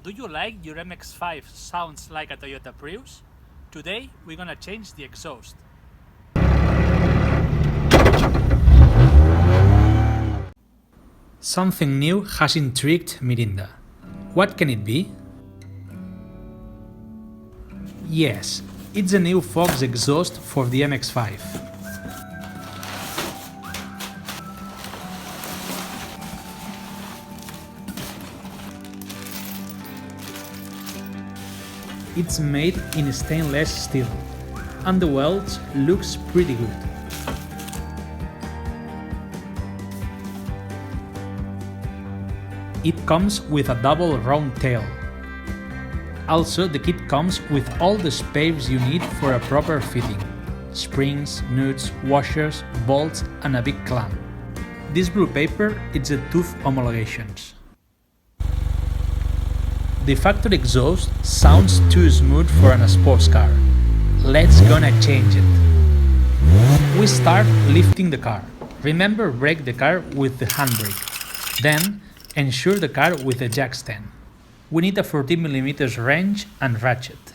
Do you like your mx5 sounds like a Toyota Prius? Today we're gonna change the exhaust. Something new has intrigued Mirinda. What can it be? Yes, it's a new Fox exhaust for the mx5. It's made in stainless steel, and the weld looks pretty good. It comes with a double round tail. Also, the kit comes with all the spares you need for a proper fitting: springs, nuts, washers, bolts, and a big clamp. This blue paper is a tooth homologations. The factory exhaust sounds too smooth for a sports car. Let's gonna change it. We start lifting the car. Remember, brake the car with the handbrake. Then ensure the car with a jack stand. We need a 14mm wrench and ratchet.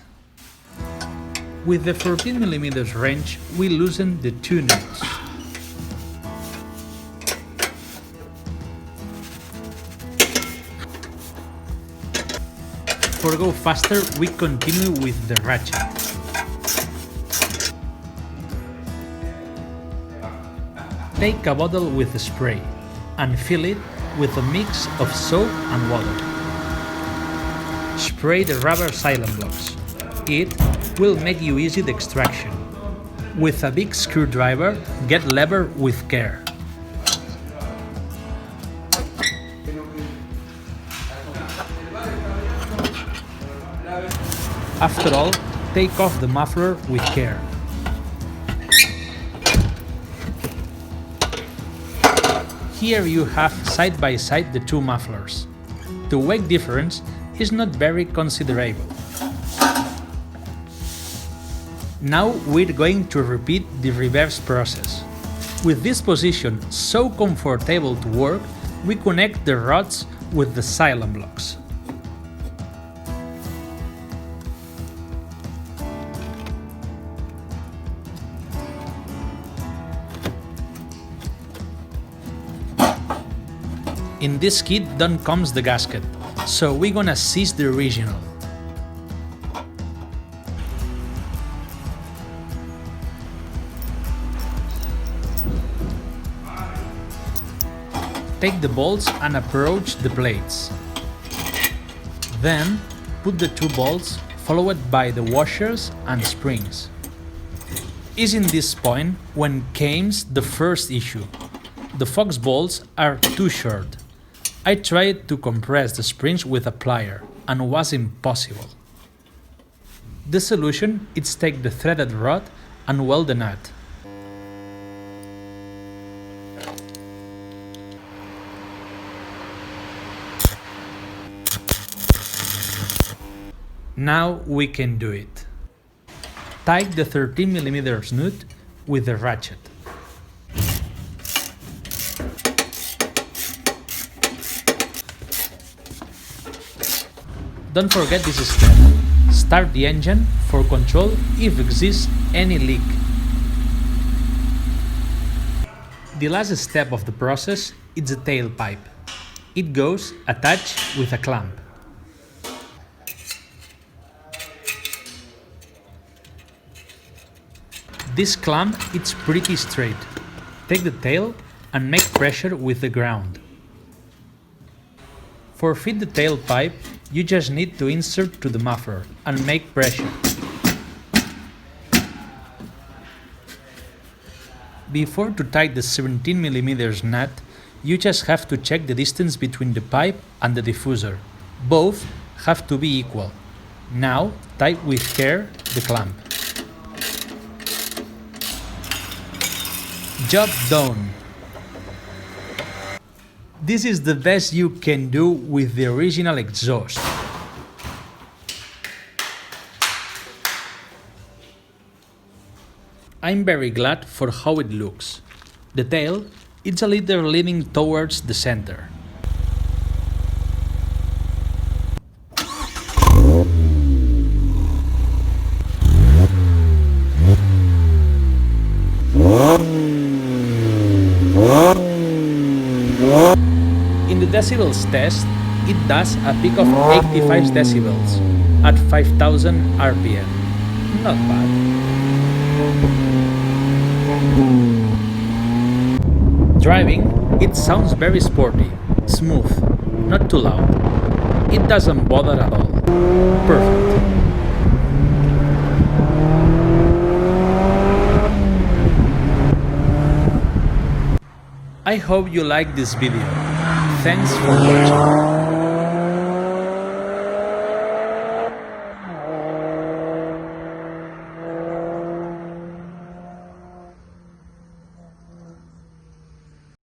With the 14mm wrench, we loosen the two nuts. For go faster, we continue with the ratchet. Take a bottle with spray and fill it with a mix of soap and water. Spray the rubber silent blocks. It will make you easy the extraction. With a big screwdriver, get lever with care. After all, take off the muffler with care. Here you have side by side the two mufflers. The weight difference is not very considerable. Now we're going to repeat the reverse process. With this position so comfortable to work, we connect the rods with the silent blocks. In this kit don't comes the gasket, so we're gonna seize the original. Take the bolts and approach the plates. Then put the two bolts followed by the washers and springs. Is in this point when comes the first issue. The Fox bolts are too short. I tried to compress the springs with a plier and was impossible. The solution is take the threaded rod and weld the nut. Now we can do it. Tighten the 13mm nut with the ratchet. Don't forget this step. Start the engine for control if exists any leak. The last step of the process is the tailpipe. It goes attached with a clamp. This clamp is pretty straight. Take the tail and make pressure with the ground. For fit the tailpipe, you just need to insert to the muffler and make pressure. Before to tighten the 17mm nut, you just have to check the distance between the pipe and the diffuser. Both have to be equal. Now tighten with care the clamp. Job done! This is the best you can do with the original exhaust. I'm very glad for how it looks. The tail is a little leaning towards the center. decibels test, it does a peak of 85 decibels at 5000 RPM. Not bad. Driving, it sounds very sporty, smooth, not too loud. It doesn't bother at all. Perfect. I hope you liked this video. Thanks for watching.